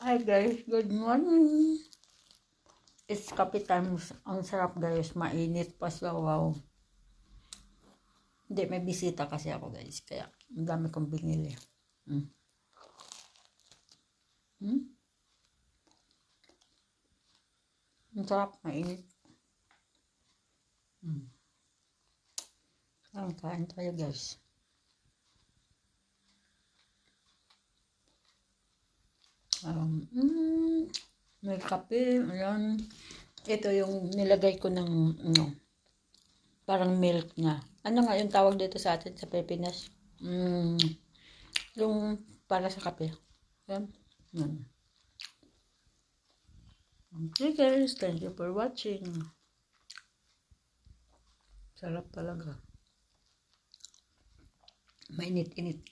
Hi guys, good morning. It's coffee time. Ang sarap guys, mainit pa siya, wow. Hindi, may bisita kasi ako guys, kaya ang dami kong binili. Ang sarap, mainit. Kain tayo guys. May kape, ayan. Ito yung nilagay ko ng, parang milk na. Ano nga yung tawag dito sa atin sa Pilipinas? Yung para sa kape. Ayan. Okay guys, thank you for watching. Sarap talaga. Mainit-init.